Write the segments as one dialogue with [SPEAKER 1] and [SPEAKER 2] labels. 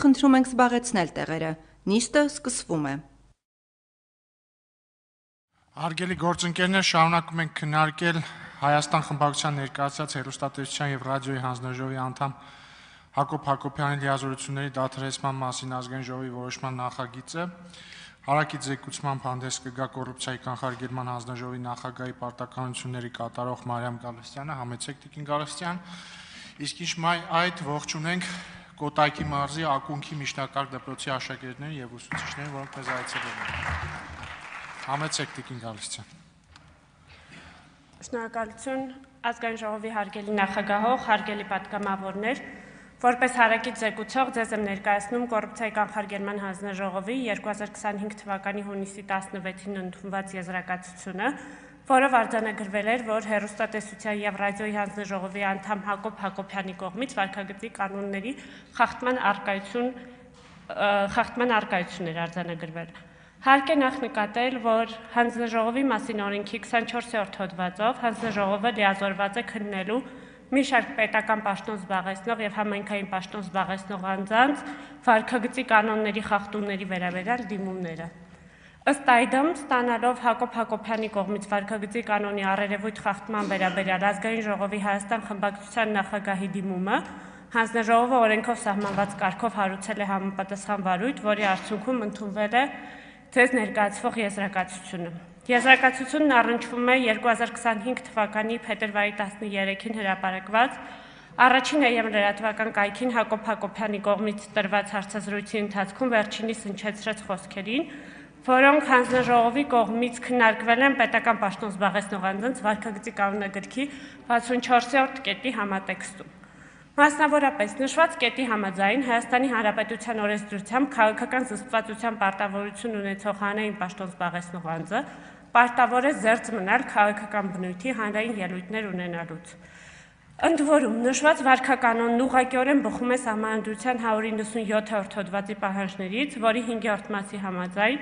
[SPEAKER 1] Խնդրում ենք զբաղեցնել տեղերը։ Նիստը սկսվում է։
[SPEAKER 2] Հարգելի գործընկերներ, շարունակում ենք քննարկել Հայաստան խմբակցության ներկայացած հեռուստատեսության եւ ռադիոյի հանձնաժողովի անդամ Հակոբ Հակոբյանի լիազորությունների դադարեցման մասին ազգային ժողովի որոշման նախագիծը։ Հարակից զեկուցմամբ հանդես կգա կոռուպցիայի կանխարգելման հանձնաժողովի նախագահի պարտականությունների կատարող Մարիամ Գալստյանը, համեցեք Տիկին Գալստյան, իսկ ինչ այդ ողջունենք Կոտայքի մարզի ակունքի միջնակարգ դպրոցի աշակերտներին եւ ուսուցիչներին, որոնք մեզ այցելել են։ Համեցեք Տիկին Գալստյան։
[SPEAKER 3] Շնորհակալություն ազգային ժողովի հարգելի նախագահող, հարգելի պատգամավորներ, որպես հարակից զեկուցող ձեզ եմ ներկայացնում կոռուպցիայի կանխարգելման հանձնաժողովի 2025 թվականի հունիսի 16-ին ընդունված եզրակացությունը, որով արձանագրվել էր, որ հեռուստատեսության եւ ռադիոյի հանձնաժողովի անդամ Հակոբ Հակոբյանի կողմից վարքագծի կանոնների խախտման առկայություն էր արձանագրվել։ Հարկ է նախ նկատել, որ հանձնաժողովի մասին օրենքի 24-րդ հոդվածով հանձնաժողովը լիազորված է քննելու մի շարք պետական պաշտոն զբաղեցնող եւ համայնքային պաշտոն զբաղեցնող անձանց վարքագծի կանոնների խախտումների վերաբերյալ դիմումները։ Ըստ այդմ, ստանալով Հակոբ Հակոբյանի կողմից վարքագծի կանոնի առերևույթ խախտման վերաբերյալ ազգային ժողովի Հայաստան խմբակցության նախագահի դիմումը, հանձնաժողովը օրենքով սահմանված կարգով հարուցել է համապատասխան վարույթ, որի արդյունքում ընդունվել է ձեզ ներկայացվող եզրակացությունը։ Եզրակացությունն առնչվում է 2025 թվականի փետրվարի 13-ին հրապարակված առաջին և լրատվական կայքին Հակոբ Հակոբյանի կողմից տրված հարցազրույցի ընթացքում վերջինիս հնչեցրած խոսքերին, որոնք հանձնաժողովի կողմից քննարկվել են պետական պաշտոն զբաղեցնող անձանց վարքագծի կանոնագրքի 64-րդ կետի համատեքստում։ Մասնավորապես նշված կետի համաձայն Հայաստանի Հանրապետության օրենսդրությամբ քաղաքական զսպվածության պարտավորություն ունեցող հանրային պաշտոն զբաղեցնող անձը պարտավոր է զերծ մնալ քաղաքական բնույթի հանրային ելույթներ ունենալուց։ Ընդ որում, նշված վարքականոնն ուղղակիորեն բխում է Սահմանադրության 197-րդ հոդվածի պահանջներից, որի 5-րդ մասի համաձայն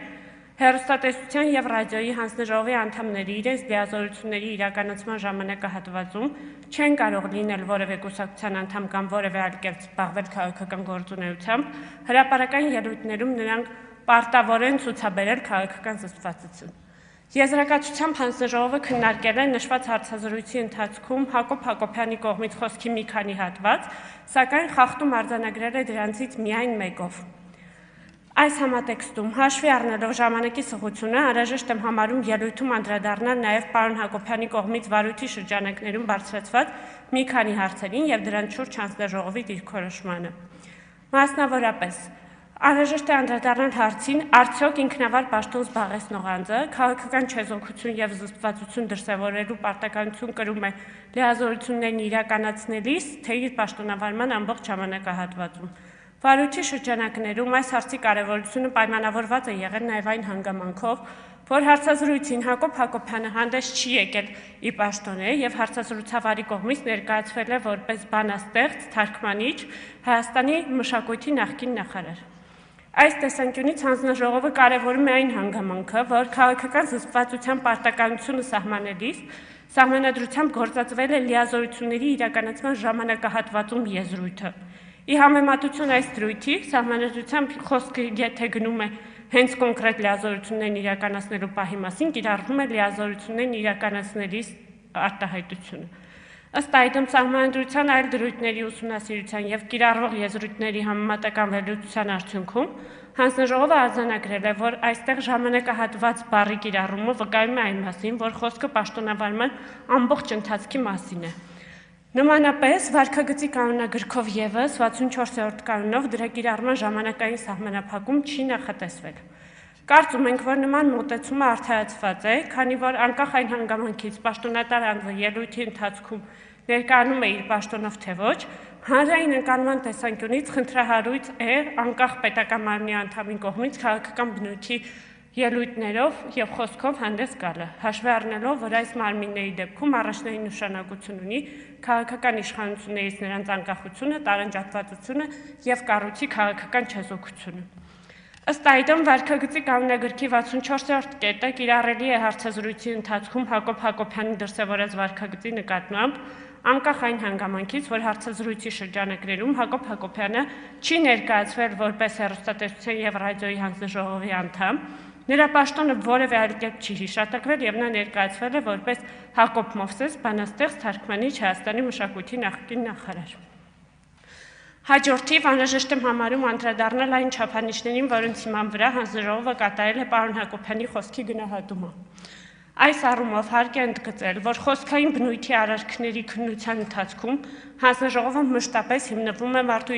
[SPEAKER 3] հեռուստատեսության եւ ռադիոյի հանձնաժողովի անդամները իրենց լիազորությունների իրականացման ժամանակահատվածում չեն կարող լինել որևէ կուսակցության անդամ կամ որևէ այլ կերպ զբաղվել քաղաքական գործունեությամբ, հրապարակային ելույթներում նրանք պարտավոր են ցուցաբերել քաղաքական զսպվածություն։ Եզրակացությամբ հանձնաժողովը քննարկել է նշված հարցազրույցի ընթացքում Հակոբ Հակոբյանի կողմից խոսքի մի քանի հատված, սակայն խախտում արձանագրել է դրանցից միայն մեկով։ Այս համատեքստում հաշվի առնելով ժամանակի սղությունը անհրաժեշտ եմ համարում ելույթում անդրադառնալ նաև պարոն Հակոբյանի կողմից վարույթի շրջանակներում բարձրացված մի քանի հարցերին եւ դրանց շուրջ հանձնաժողովի դիրքորոշմանը։ Մասնավորապես, անհրաժեշտ է անդրադառնալ հարցին, արդյոք ինքնավար պաշտոն զբաղեցնող անձը քաղաքական չեզոքություն եւ զսպվածություն դրսեւորելու պարտականություն կրում է լիազորություններն իրականացնելիս, թե իր պաշտոնավարման ամբողջ ժամանակահատվածում։ Վարույթի շրջանակներում այս հարցի կարևորությունը պայմանավորված է եղել նաև այն հանգամանքով, որ հարցազրույցին Հակոբ Հակոբյանը հանդես չի եկել ի պաշտոնե եւ հարցազրույցավարի կողմից ներկայացվել է որպես բանաստեղծ, թարգմանիչ, Հայաստանի մշակույթի նախկին նախարար։ Այս տեսանկյունից հանձնաժողովը կարևորում է այն հանգամանքը, որ քաղաքական զսպվածության պարտականությունը սահմանելիս Սահմանադրությամբ գործածվել է լիազորությունների իրականացման ժամանակահատվածում եզրույթը։ Ի համեմատություն այս դրույթի, Սահմանադրությամբ խոսքը եթե գնում է հենց կոնկրետ լիազորություններն իրականացնելու պահի մասին, կիրառվում է լիազորություններն իրականացնելիս արտահայտությունը։ Ըստ այդմ Սահմանադրության այլ դրույթների ուսումնասիրության եւ կիրառվող եզրույթների համեմատական վերլուծության արդյունքում հանձնաժողովը արձանագրել է, որ այստեղ ժամանակահատված բառի կիրառումը վկայում է այն մասին, որ խոսքը պաշտոնավարման ամբողջ ընթացքի մասին է։ Նմանապես, վարքագծի կանոնագրքով եւս 64-րդ կանոնով դրա կիրառման ժամանակային սահմանափակում չի նախատեսվել։ Կարծում ենք, որ նման մոտեցումը արդարացված է, քանի որ անկախ այն հանգամանքից պաշտոնատար անձը ելույթի ընթացքում ներկայանում է իր պաշտոնով թե ոչ, հանրային ընկալման տեսանկյունից խնդրահարույց է անկախ պետական մարմնի անդամի կողմից քաղաքական բնույթի ելույթներով եւ խոսքով հանդես գալը, հաշվի առնելով, որ այս մարմինների դեպքում առաջնային նշանակություն ունի քաղաքական իշխանություններից նրանց անկախությունը, տարանջատվածությունը եւ կառույցի քաղաքական չեզոքությունը։ Ըստ այդմ վարքագծի կանոնագրքի 64-րդ կետը կիրառելի է հարցազրույցի ընթացքում Հակոբ Հակոբյանի դրսևորած վարքագծի նկատմամբ, անկախ այն հանգամանքից, որ հարցազրույցի շրջանակներում Հակոբ Հակոբյանը չի ներկայացվել որպես հեռուստատեսության եւ ռադիոյի հանձնաժողովի անդամ, նրա պաշտոնը որևէ այլ կերպ չի հիշատակվել եւ նա ներկայացվել է որպես Հակոբ Մովսես, բանաստեղծ, թարգմանիչ, Հայաստանի մշակույթի նախկին նախարար։ Հաջորդիվ անհրաժեշտ եմ համարում անդրադառնալ այն չափանիշներին, որոնց հիման վրա հանձնաժողովը կատարել է պարոն Հակոբյանի խոսքի գնահատումը։ Այս առումով հարկ է ընդգծել, որ խոսքային բնույթի արարքների քննության ընթացքում հանձնաժողովը մշտապես հիմնվում է մարդու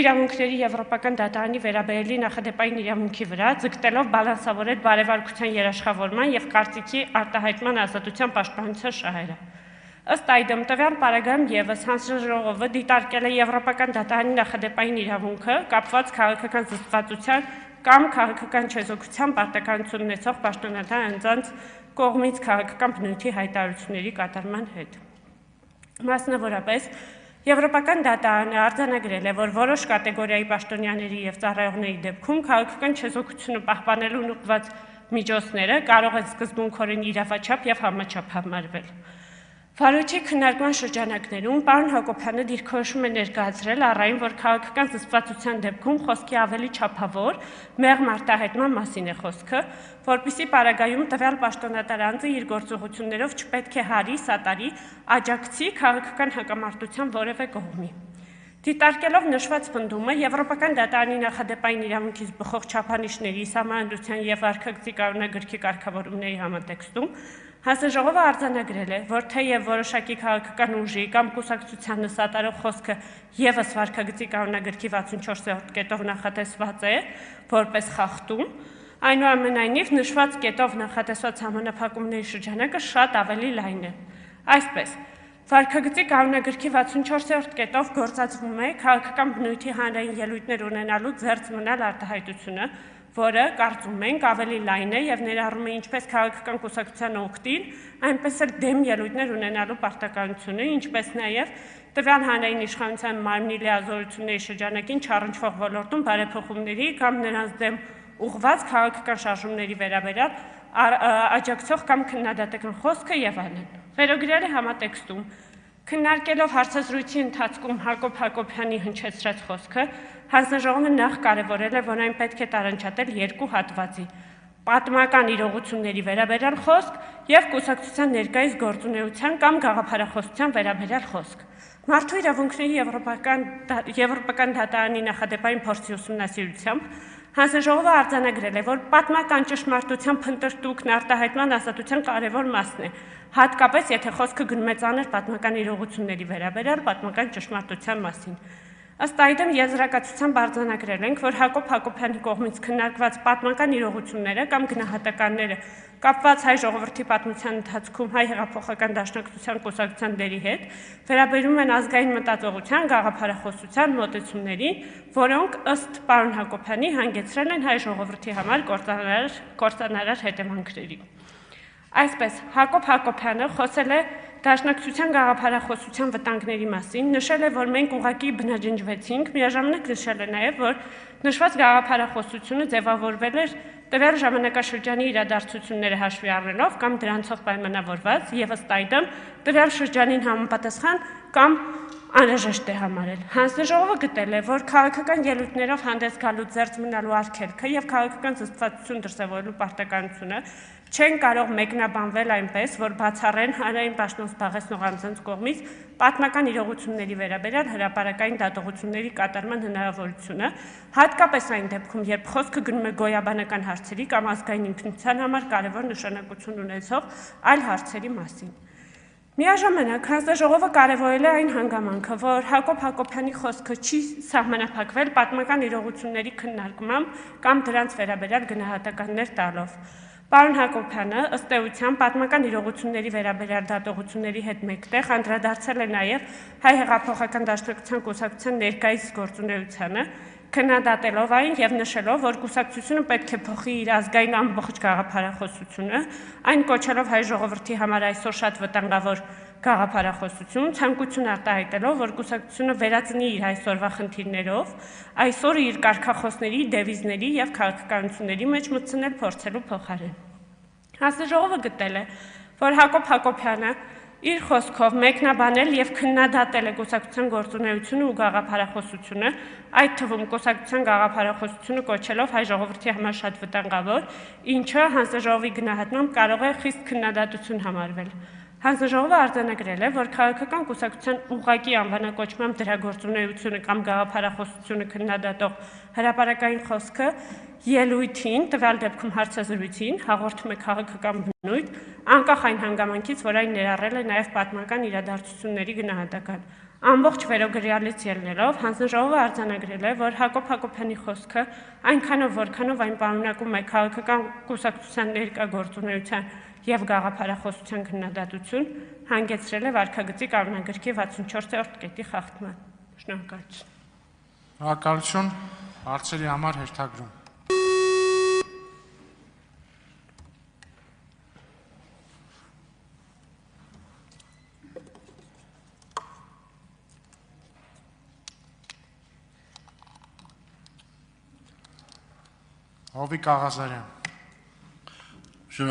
[SPEAKER 3] իրավունքների Եվրոպական դատարանի վերաբերելի նախադեպային իրավունքի վրա, ձգտելով բալանսավորել բարևարկության երաշխավորման եւ կարծիքի արտահայտման ազատության պաշտպանության շահերը։ Ըստ այդմ տվյալ պարագայում եւս հանձնաժողովը դիտարկել է Եվրոպական դատարանի նախադեպային իրավունքը կապված քաղաքական զսպվածության կամ քաղաքական չեզոքության պարտականություն ունեցող պաշտոնատար անձանց կողմից քաղաքական բնույթի հայտարարությունների կատարման հետ։ Մասնավորապես, Եվրոպական դատարանը արձանագրել է, որ որոշ կատեգորիայի պաշտոնյաների եւ ծառայողների դեպքում քաղաքական չեզոքությունը պահպանելուն ուղղված միջոցները կարող են սկզբունքորեն իրավաչափ եւ համաչափ համարվել։ Վարույթի քննարկման շրջանակներում պարոն Հակոբյանը դիրքորոշում է ներկայացրել առ այն, որ քաղաքական զսպվածության դեպքում խոսքի ավելի չափավոր մեղմ արտահայտման մասին է խոսքը, որպեսզի պարագայում տվյալ պաշտոնատար անձը իր գործողություններով չպետք է հարի, սատարի, աջակցի քաղաքական հակամարտության որևէ կողմի։ Դիտարկելով նշված պնդումը Եվրոպական դատարանի նախադեպային իրավունքից բխող չափանիշների սահմանադրության եւ վարքագծի կանոնագրքի կարգավորումների համատեքստում հանձնաժողովը արձանագրել է, որ թեև որոշակի քաղաքական ուժի կամ կուսակցությանը սատարող խոսքը եւս վարքագծի կանոնագրքի 64-րդ կետով նախատեսված է որպես խախտում, այնուամենայնիվ նշված կետով նախատեսված համանախապակումների շրջանակը շատ ավելի լայն է։ Այսպես, վարքագծի կանոնագրքի 64-րդ կետով գործածվում է քաղաքական բնույթի հանրային ելույթներ ունենալու ձեռք մնալ արտահայտությունը, որը կարծում ենք ավելի լայն է եւ ներառում է ինչպես քաղաքական կուսակցության օգտին, այնպես էլ դեմ ելույթներ ունենալու պարտականությունը, ինչպես նաեւ տվյալ հանրային իշխանության մարմնի լիազորությունների շրջանակին չառնչվող ոլորտում բարեփոխումների կամ նրանց դեմ ուղղված քաղաքական շարժումների վերաբերյալ աջակցող կամ քննադատական խոսքը եւ այլն։ Վերոգրյալի համատեքստում քննարկելով հարցազրույցի ընթացքում Հակոբ Հակոբյանի հնչեցրած խոսքը, հանձնաժողովը նախ կարևորել է, որ այն պետք է տարանջատել երկու հատվածի՝ պատմական իրողությունների վերաբերյալ խոսք եւ կուսակցության ներկայիս գործունեության կամ գաղափարախոսության վերաբերյալ խոսք։ Մարդու իրավունքների Եվրոպական դատարանի նախադեպային փորձի ուսումնասիրությամբ հանձնաժողովը արձանագրել է, որ պատմական ճշմարտության փնտրտուքն արտահայտման ազատության կարևոր մասն է, հատկապես եթե խոսքը գնում է ծանր պատմական իրողությունների վերաբերյալ պատմական ճշմարտության մասին։ Ըստ այդմ եզրակացությամբ արձանագրել ենք, որ Հակոբ Հակոբյանի կողմից քննարկված պատմական իրողությունները կամ գնահատականները կապված հայ ժողովրդի պատմության ընթացքում հայ հեղափոխական դաշնակցության կուսակցության դերի հետ վերաբերում են ազգային մտածողության, գաղափարախոսության մոտեցումներին, որոնք ըստ պարոն Հակոբյանի հանգեցրել են հայ ժողովրդի համար կործանարար հետևանքների։ Այսպես, Հակոբ Հակոբյանը խոսել է դաշնակցության գաղափարախոսության վտանգների մասին, նշել է, որ մենք ուղղակի բնաջնջվեցինք, միաժամանակ նշել է նաև, որ նշված գաղափարախոսությունը ձևավորվել էր տվյալ ժամանակաշրջանի իրադարձությունները հաշվի առնելով կամ դրանցով պայմանավորված եւ ըստ այդմ տվյալ շրջանին համապատասխան կամ անհրաժեշտ է համարել։ Հանձնաժողովը գտել է, որ քաղաքական ելույթներով հանդես գալու ձեռք մնալու արգելքը եւ քաղաքական զսպվածություն դրսեւորելու պարտականությունը չեն կարող մեկնաբանվել այնպես, որ բացառեն հանրային պաշտոն զբաղեցնող անձանց կողմից պատմական իրողությունների վերաբերյալ հրապարակային դատողությունների կատարման հնարավորությունը, հատկապես այն դեպքում, երբ խոսքը գնում է գոյաբանական հարցերի կամ ազգային ինքնության համար կարևոր նշանակություն ունեցող այլ հարցերի մասին։ Միաժամանակ հանձնաժողովը կարևորել է այն հանգամանքը, որ Հակոբ Հակոբյանի խոսքը չի սահմանափակվել պատմական իրողությունների քննարկմամբ կամ դրանց վերաբերյալ գնահատականներ տալով։ Պարոն Հակոբյանը ըստ էության պատմական իրողությունների վերաբերյալ դատողությունների հետ մեկտեղ անդրադարձել է նաև հայ հեղափոխական դաշնակցության կուսակցության ներկայիս գործունեությանը, քննադատելով այն եւ նշելով, որ կուսակցությունը պետք է փոխի իր ազգային ամբողջ գաղափարախոսությունը, այն կոչելով հայ ժողովրդի համար այսօր շատ վտանգավոր գաղափարախոսություն, ցանկություն արտահայտելով, որ կուսակցությունը վերածնի իր այսօրվա խնդիրներով, այսօր իր կարգախոսների, դևիզների եւ քաղաքականությունների մեջ մտցնել փորձելու փոխարեն։ Հանձնաժողովը գտել է, որ Հակոբ Հակոբյանը իր խոսքով մեկնաբանել եւ քննադատել է կուսակցության գործունեությունը ու գաղափարախոսությունը, այդ թվում կուսակցության գաղափարախոսությունը կոչելով հայ ժողովրդի համար շատ վտանգավոր, ինչը հանձնաժողովի գնահատմամբ կարող է խիստ քննադատություն համարվել։ Հանձնաժողովը արձանագրել է, որ քաղաքական կուսակցության ուղղակի անվանակոչմամբ դրա գործունեությունը կամ գաղափարախոսությունը քննադատող հրապարակային խոսքը ելույթին, տվյալ դեպքում հարցազրույցին, հաղորդում է քաղաքական բնույթ, անկախ այն հանգամանքից, որ այն ներառել է նաև պատմական իրադարձությունների գնահատական։ Ամբողջ վերոգրյալից ելնելով, հանձնաժողովը արձանագրել է, որ Հակոբ Հակոբյանի խոսքը այնքանով, որքանով այն պարունակում է քաղաքական կուսակցության ներկա գործունեության եւ գաղափարախոսության քննադատություն, հանգեցրել է վարքագծի կանոնագրքի 64-րդ կետի խախտման։ Շնորհակալություն։
[SPEAKER 2] Շնորհակալություն, հարցերի համար հերթագրում։ Հովիկ Աղազարյան։